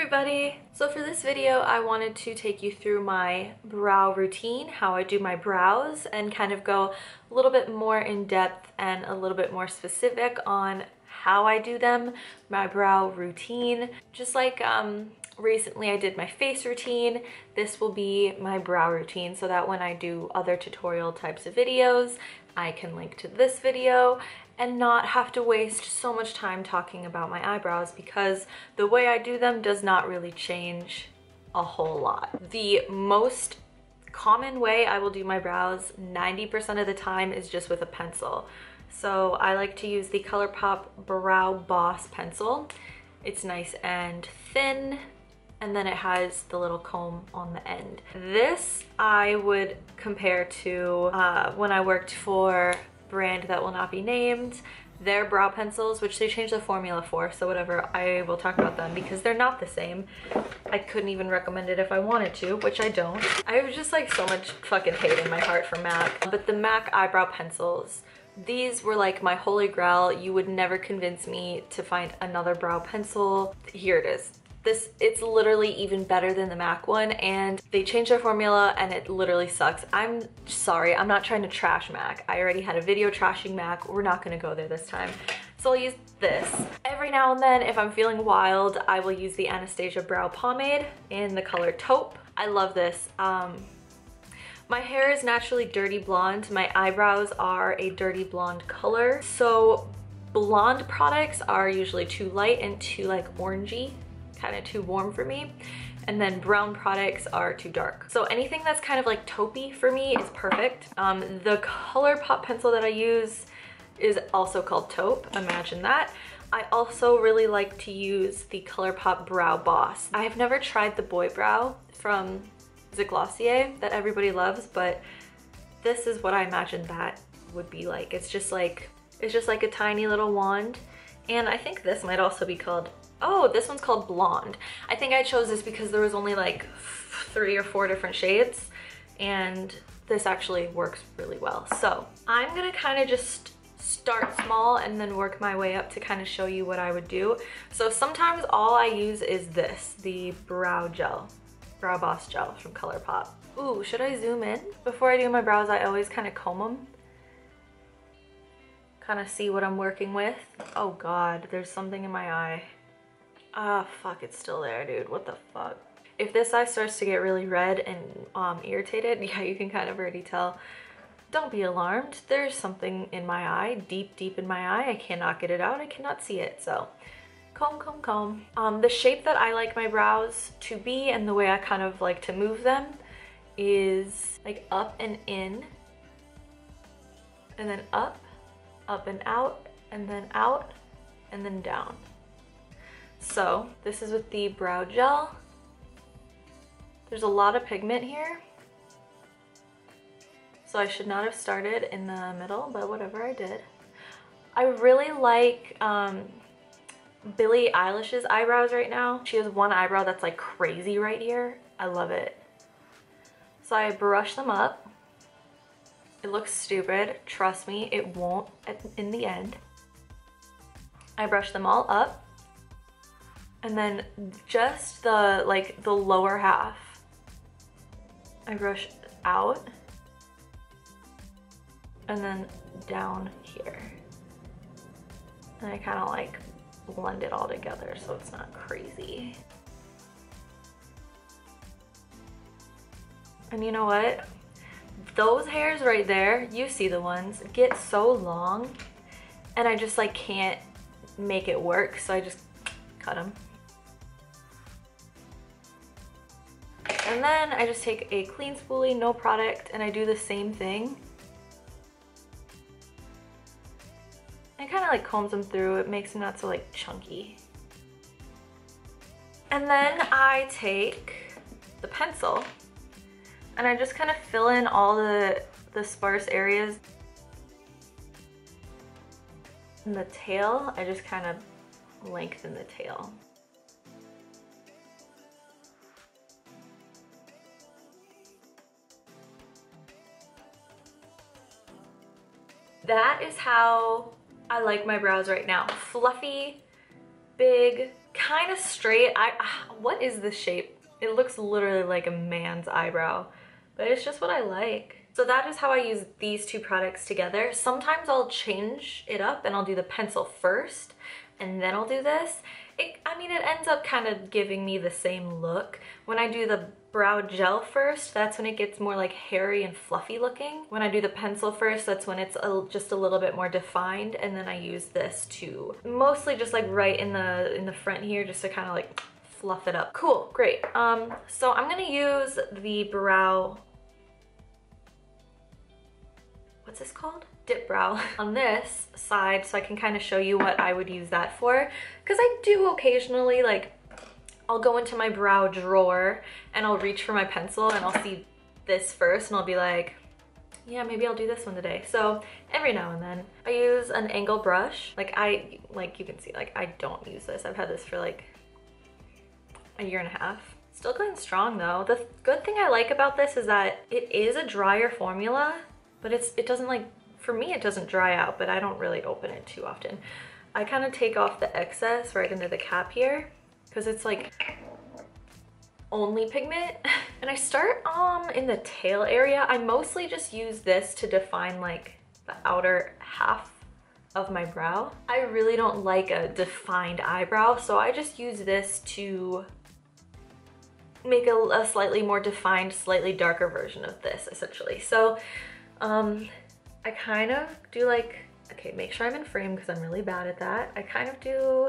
everybody! So for this video, I wanted to take you through my brow routine, how I do my brows, and kind of go a little bit more in depth and a little bit more specific on how I do them, my brow routine. Just like recently I did my face routine, this will be my brow routine so that when I do other tutorial types of videos, I can link to this video and not have to waste so much time talking about my eyebrows because the way I do them does not really change a whole lot. The most common way I will do my brows 90% of the time is just with a pencil. So I like to use the ColourPop Brow Boss pencil. It's nice and thin, and then it has the little comb on the end. This I would compare to when I worked for brand that will not be named, their brow pencils, which they changed the formula for, so whatever, I will talk about them because they're not the same. I couldn't even recommend it if I wanted to, which I don't. I have just like so much fucking hate in my heart for MAC, but the MAC eyebrow pencils, these were like my holy grail. You would never convince me to find another brow pencil. Here it is. It's literally even better than the MAC one, and they changed their formula and it literally sucks. I'm sorry, I'm not trying to trash MAC. I already had a video trashing MAC. We're not gonna go there this time. So I'll use this. Every now and then, if I'm feeling wild, I will use the Anastasia Brow Pomade in the color Taupe. I love this. My hair is naturally dirty blonde. My eyebrows are a dirty blonde color. So blonde products are usually too light and too like orangey, kind of too warm for me, and then brown products are too dark. So anything that's kind of like taupey for me is perfect. The ColourPop pencil that I use is also called Taupe, imagine that. I also really like to use the ColourPop Brow Boss. I have never tried the Boy Brow from Glossier that everybody loves, but this is what I imagine that would be like. It's just like a tiny little wand, and I think this might also be called, oh, this one's called Blonde. I think I chose this because there was only like 3 or 4 different shades, and this actually works really well. So I'm gonna kind of just start small and then work my way up to kind of show you what I would do. So sometimes all I use is this, the brow gel. Brow Boss gel from ColourPop. Ooh, should I zoom in? Before I do my brows, I always kind of comb them. Kind of see what I'm working with. Oh God, there's something in my eye. Ah, fuck, it's still there, dude. What the fuck? If this eye starts to get really red and irritated, yeah, you can kind of already tell. Don't be alarmed. There's something in my eye, deep in my eye. I cannot get it out. I cannot see it, so. Comb, comb, comb. The shape that I like my brows to be and the way I kind of like to move them is like up and in, and then up and out, and then down. So this is with the brow gel. There's a lot of pigment here, so I should not have started in the middle, but whatever, I did. I really like Billie Eilish's eyebrows right now. She has one eyebrow that's like crazy right here. I love it. So I brush them up. It looks stupid. Trust me, it won't in the end. I brush them all up. And then just the lower half, I brush out. And then down here. And I kind of like blend it all together so it's not crazy. And you know what? Those hairs right there, you see the ones, get so long and I just like can't make it work, so I just cut them. And then I just take a clean spoolie, no product, and I do the same thing. It kind of like combs them through. It makes them not so like chunky. And then I take the pencil and I just kind of fill in all the sparse areas. And the tail, I just kind of lengthen the tail. That is how I like my brows right now. Fluffy, big, kind of straight. What is this shape? It looks literally like a man's eyebrow, but it's just what I like. So that is how I use these two products together. Sometimes I'll change it up and I'll do the pencil first and then I'll do this. I mean, it ends up kind of giving me the same look. When I do the brow gel first, that's when it gets more like hairy and fluffy looking. When I do the pencil first, that's when it's just a little bit more defined, and then I use this to mostly just like right in the front here, just to kind of like fluff it up. Cool, great. So I'm gonna use the brow, what's this called? Dip brow on this side, so I can kind of show you what I would use that for, because I do occasionally, like, I'll go into my brow drawer and I'll reach for my pencil and I'll see this first and I'll be like, yeah, maybe I'll do this one today. So every now and then I use an angle brush. Like you can see, like, I don't use this. I've had this for like a year and a half. Still going strong though. The good thing I like about this is that it is a drier formula, but it doesn't, like, for me it doesn't dry out, but I don't really open it too often. I kind of take off the excess right into the cap here because it's like only pigment. And I start in the tail area. I mostly just use this to define like the outer half of my brow. I really don't like a defined eyebrow, so I just use this to make a slightly more defined, slightly darker version of this essentially. So I kind of do like, okay, make sure I'm in frame because I'm really bad at that. I kind of do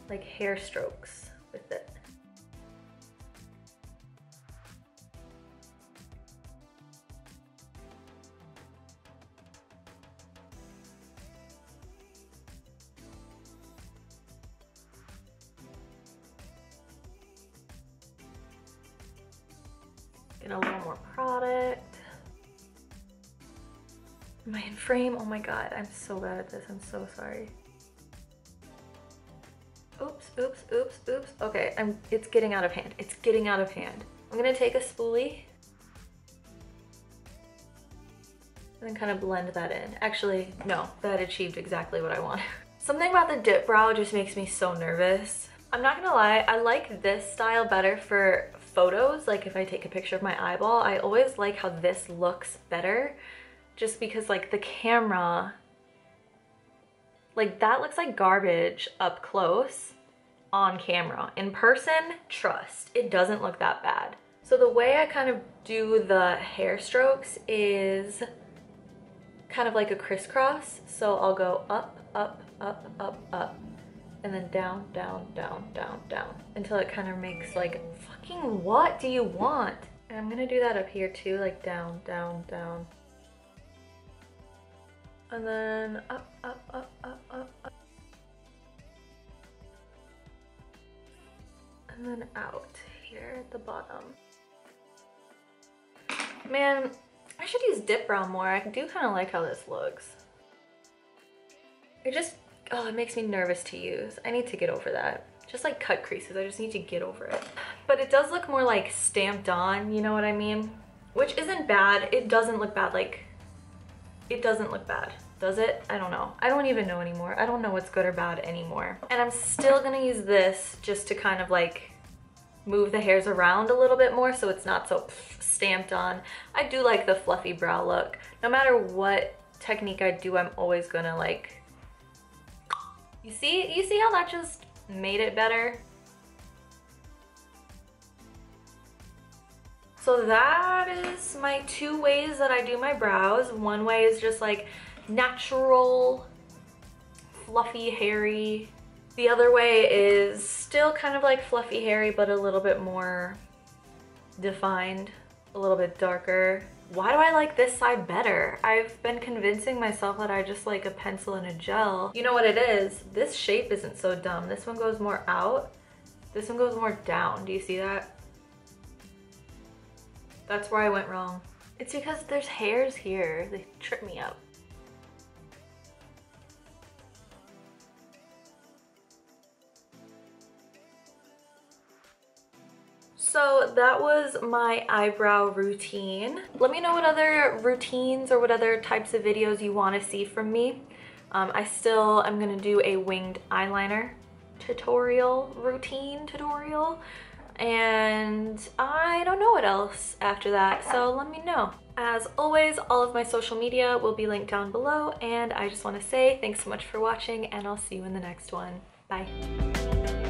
like hair strokes with it. Get a little more product. Am I in frame? Oh my god, I'm so bad at this. I'm so sorry. Oops, oops, oops, oops. Okay, it's getting out of hand. It's getting out of hand. I'm gonna take a spoolie and then kind of blend that in. Actually, no, that achieved exactly what I want. Something about the dip brow just makes me so nervous. I'm not gonna lie, I like this style better for photos. Like if I take a picture of my eyeball, I always like how this looks better, just because like the camera, like that looks like garbage up close on camera. In person, trust, it doesn't look that bad. So the way I kind of do the hair strokes is kind of like a crisscross. So I'll go up, up, up, up, up, and then down, down, down, down, down, until it kind of makes like, fucking what do you want? And I'm gonna do that up here too, like down, down, down. And then up, up, up, up, up, up. And then out here at the bottom. Man, I should use dip brow more. I do kind of like how this looks. It just, oh, it makes me nervous to use. I need to get over that. Just like cut creases, I just need to get over it. But it does look more like stamped on, you know what I mean? Which isn't bad. It doesn't look bad. Like, it doesn't look bad. Does it? I don't know. I don't even know anymore. I don't know what's good or bad anymore. And I'm still gonna use this just to kind of like move the hairs around a little bit more so it's not so stamped on. I do like the fluffy brow look. No matter what technique I do, I'm always gonna like, you see how that just made it better? So that is my two ways that I do my brows. One way is just like natural, fluffy, hairy. The other way is still kind of like fluffy, hairy, but a little bit more defined, a little bit darker. Why do I like this side better? I've been convincing myself that I just like a pencil and a gel. You know what it is? This shape isn't so dumb. This one goes more out. This one goes more down. Do you see that? That's where I went wrong. It's because there's hairs here. They trip me up. So that was my eyebrow routine. Let me know what other routines or what other types of videos you want to see from me. I'm gonna do a winged eyeliner routine tutorial, and I don't know what else after that, so let me know. As always, all of my social media will be linked down below, and I just want to say thanks so much for watching, and I'll see you in the next one. Bye.